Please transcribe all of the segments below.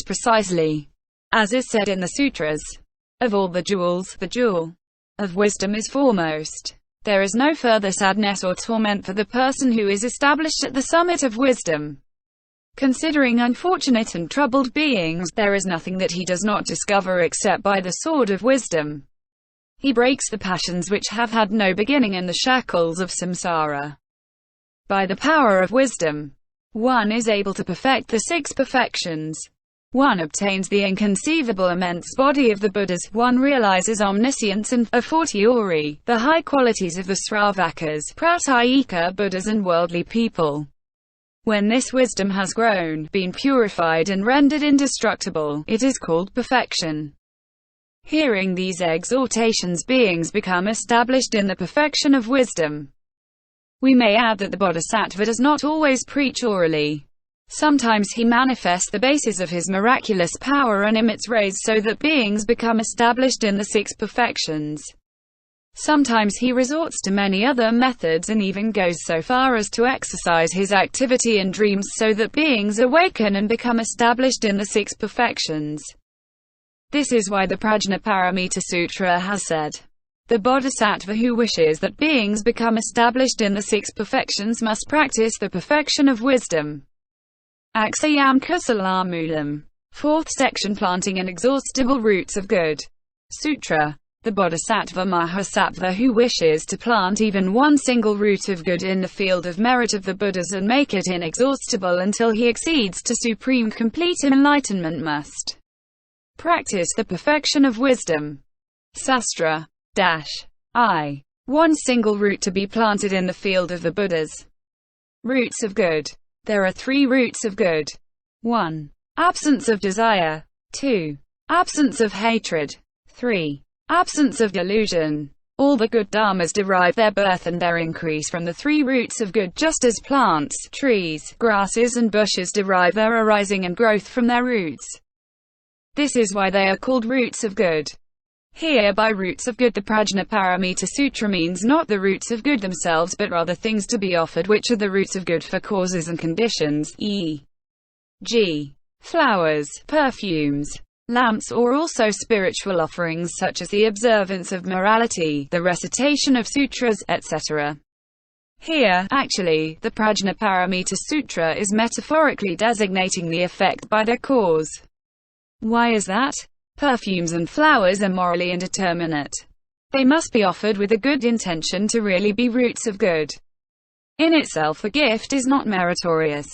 precisely. As is said in the Sutras, of all the jewels, the jewel of wisdom is foremost. There is no further sadness or torment for the person who is established at the summit of wisdom. Considering unfortunate and troubled beings, there is nothing that he does not discover except by the sword of wisdom. He breaks the passions which have had no beginning and the shackles of samsara. By the power of wisdom, one is able to perfect the six perfections. One obtains the inconceivable immense body of the Buddhas. One realizes omniscience and, a fortiori, the high qualities of the Sravakas, Pratyeka Buddhas and worldly people. When this wisdom has grown, been purified and rendered indestructible, it is called perfection. Hearing these exhortations, beings become established in the perfection of wisdom. We may add that the bodhisattva does not always preach orally. Sometimes he manifests the basis of his miraculous power and emits rays so that beings become established in the six perfections. Sometimes he resorts to many other methods and even goes so far as to exercise his activity in dreams so that beings awaken and become established in the six perfections. This is why the Prajnaparamitasutra has said, the bodhisattva who wishes that beings become established in the six perfections must practice the perfection of wisdom. Aksayam Kusalamulam. 4th section, Planting Inexhaustible Roots of Good. Sutra. The bodhisattva mahasattva who wishes to plant even one single root of good in the field of merit of the Buddhas and make it inexhaustible until he exceeds to supreme complete enlightenment must practice the perfection of wisdom. Sastra. I. One single root to be planted in the field of the Buddhas. Roots of good. There are 3 roots of good. 1. Absence of desire. 2. Absence of hatred. 3. Absence of delusion. All the good dharmas derive their birth and their increase from the 3 roots of good, just as plants, trees, grasses and bushes derive their arising and growth from their roots. This is why they are called roots of good. Here by roots of good the Prajnaparamitasutra means not the roots of good themselves but rather things to be offered which are the roots of good for causes and conditions, e.g. flowers, perfumes, lamps, or also spiritual offerings such as the observance of morality, the recitation of sutras, etc. Here, actually, the Prajnaparamitasutra is metaphorically designating the effect by their cause. Why is that? Perfumes and flowers are morally indeterminate. They must be offered with a good intention to really be roots of good. In itself a gift is not meritorious.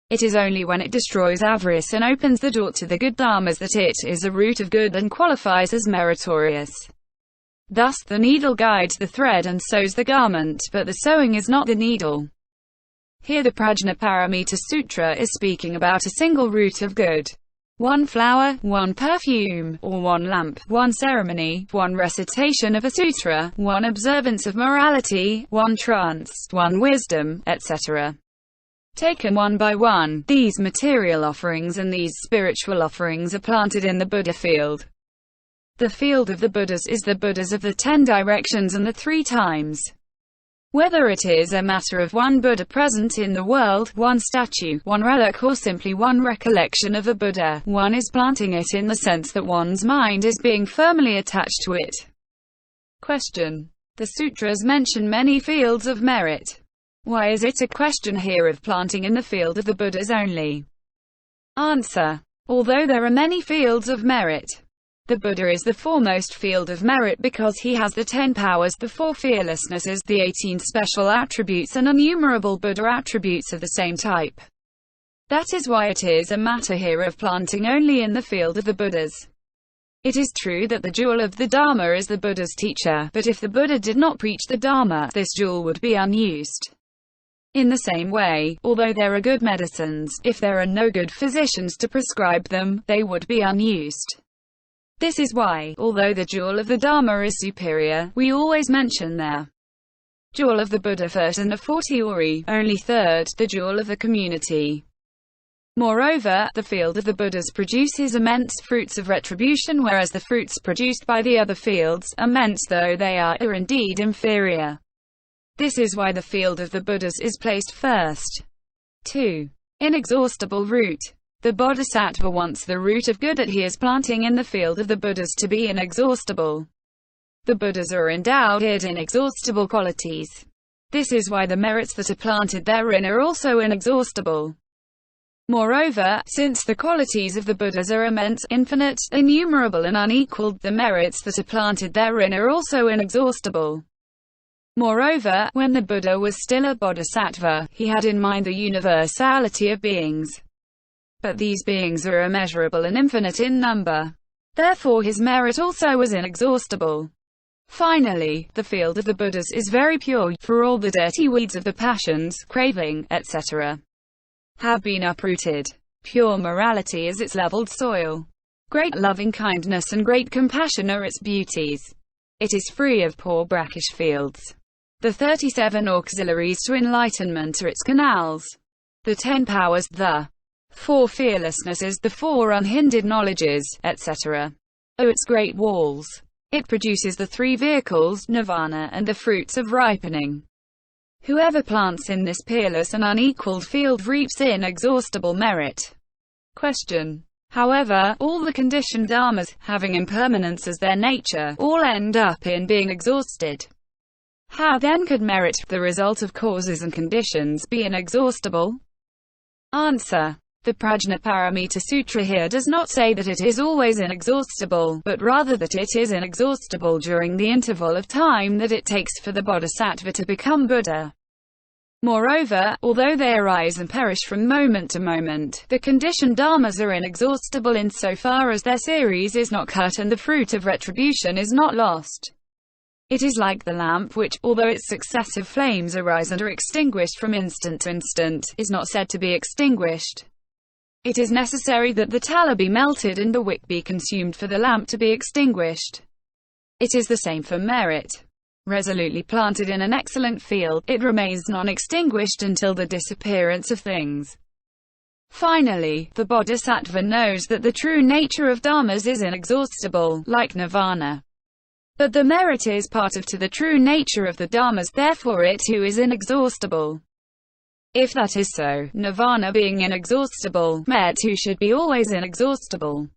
It is only when it destroys avarice and opens the door to the good dharmas that it is a root of good and qualifies as meritorious. Thus, the needle guides the thread and sews the garment, but the sewing is not the needle. Here the Prajnaparamitasutra is speaking about a single root of good. 1 flower, 1 perfume, or 1 lamp, 1 ceremony, 1 recitation of a sutra, 1 observance of morality, 1 trance, 1 wisdom, etc. Taken one by one, these material offerings and these spiritual offerings are planted in the Buddha field. The field of the Buddhas is the Buddhas of the 10 directions and the 3 times. Whether it is a matter of one Buddha present in the world, one statue, one relic, or simply one recollection of a Buddha, one is planting it in the sense that one's mind is being firmly attached to it. Question. The sutras mention many fields of merit. Why is it a question here of planting in the field of the Buddhas only? Answer. Although there are many fields of merit, the Buddha is the foremost field of merit because he has the 10 powers, the 4 fearlessnesses, the 18 special attributes and innumerable Buddha attributes of the same type. That is why it is a matter here of planting only in the field of the Buddhas. It is true that the jewel of the Dharma is the Buddha's teacher, but if the Buddha did not preach the Dharma, this jewel would be unused. In the same way, although there are good medicines, if there are no good physicians to prescribe them, they would be unused. This is why, although the jewel of the Dharma is superior, we always mention the jewel of the Buddha first and a fortiori, only third, the jewel of the community. Moreover, the field of the Buddhas produces immense fruits of retribution, whereas the fruits produced by the other fields, immense though they are indeed inferior. This is why the field of the Buddhas is placed first. 2. Inexhaustible root. The bodhisattva wants the root of good that he is planting in the field of the Buddhas to be inexhaustible. The Buddhas are endowed with inexhaustible qualities. This is why the merits that are planted therein are also inexhaustible. Moreover, since the qualities of the Buddhas are immense, infinite, innumerable and unequaled, the merits that are planted therein are also inexhaustible. Moreover, when the Buddha was still a bodhisattva, he had in mind the universality of beings. But these beings are immeasurable and infinite in number. Therefore his merit also was inexhaustible. Finally, the field of the Buddhas is very pure, for all the dirty weeds of the passions, craving, etc. have been uprooted. Pure morality is its leveled soil. Great loving-kindness and great compassion are its beauties. It is free of poor brackish fields. The 37 auxiliaries to enlightenment are its canals. The 10 powers, the 4 fearlessnesses, the 4 unhindered knowledges, etc. are its great walls. It produces the 3 vehicles, nirvana, and the fruits of ripening. Whoever plants in this peerless and unequaled field reaps inexhaustible merit. Question. However, all the conditioned dharmas, having impermanence as their nature, all end up in being exhausted. How then could merit, the result of causes and conditions, be inexhaustible? Answer. The Prajnaparamitasutra here does not say that it is always inexhaustible, but rather that it is inexhaustible during the interval of time that it takes for the bodhisattva to become Buddha. Moreover, although they arise and perish from moment to moment, the conditioned dharmas are inexhaustible insofar as their series is not cut and the fruit of retribution is not lost. It is like the lamp which, although its successive flames arise and are extinguished from instant to instant, is not said to be extinguished. It is necessary that the tallow be melted and the wick be consumed for the lamp to be extinguished. It is the same for merit. Resolutely planted in an excellent field, it remains non-extinguished until the disappearance of things. Finally, the bodhisattva knows that the true nature of dharmas is inexhaustible, like nirvana. But the merit is part of the true nature of the dharmas, therefore it too is inexhaustible. If that is so, nirvana being inexhaustible, merit too should be always inexhaustible.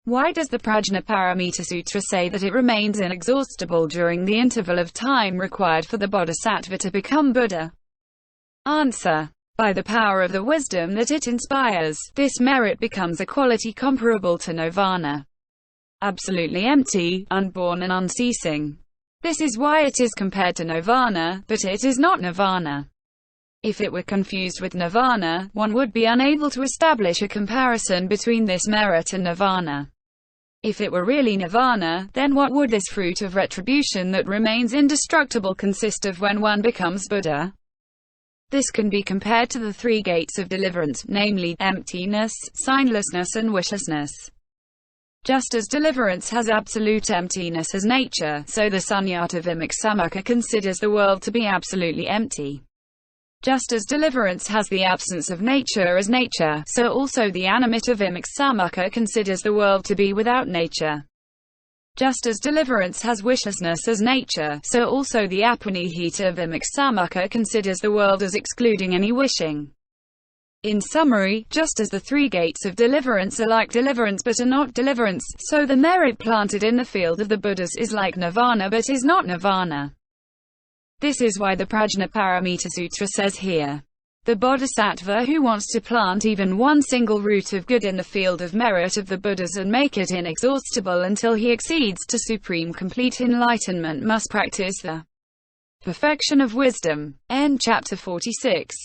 Why does the Prajnaparamitasutra say that it remains inexhaustible during the interval of time required for the bodhisattva to become Buddha? Answer. By the power of the wisdom that it inspires, this merit becomes a quality comparable to nirvana. Absolutely empty, unborn and unceasing. This is why it is compared to nirvana, but it is not nirvana. If it were confused with nirvana, one would be unable to establish a comparison between this merit and nirvana. If it were really nirvana, then what would this fruit of retribution that remains indestructible consist of when one becomes Buddha? This can be compared to the 3 gates of deliverance, namely, emptiness, signlessness and wishlessness. Just as deliverance has absolute emptiness as nature, so the sunyata vimuksamukha considers the world to be absolutely empty. Just as deliverance has the absence of nature as nature, so also the animita vimuksamukha considers the world to be without nature. Just as deliverance has wishlessness as nature, so also the apanihita vimuksamukha considers the world as excluding any wishing. In summary, just as the 3 gates of deliverance are like deliverance but are not deliverance, so the merit planted in the field of the Buddhas is like nirvana but is not nirvana. This is why the Prajnaparamitasutra says here, the bodhisattva who wants to plant even one single root of good in the field of merit of the Buddhas and make it inexhaustible until he exceeds to supreme complete enlightenment must practice the perfection of wisdom. End chapter 46.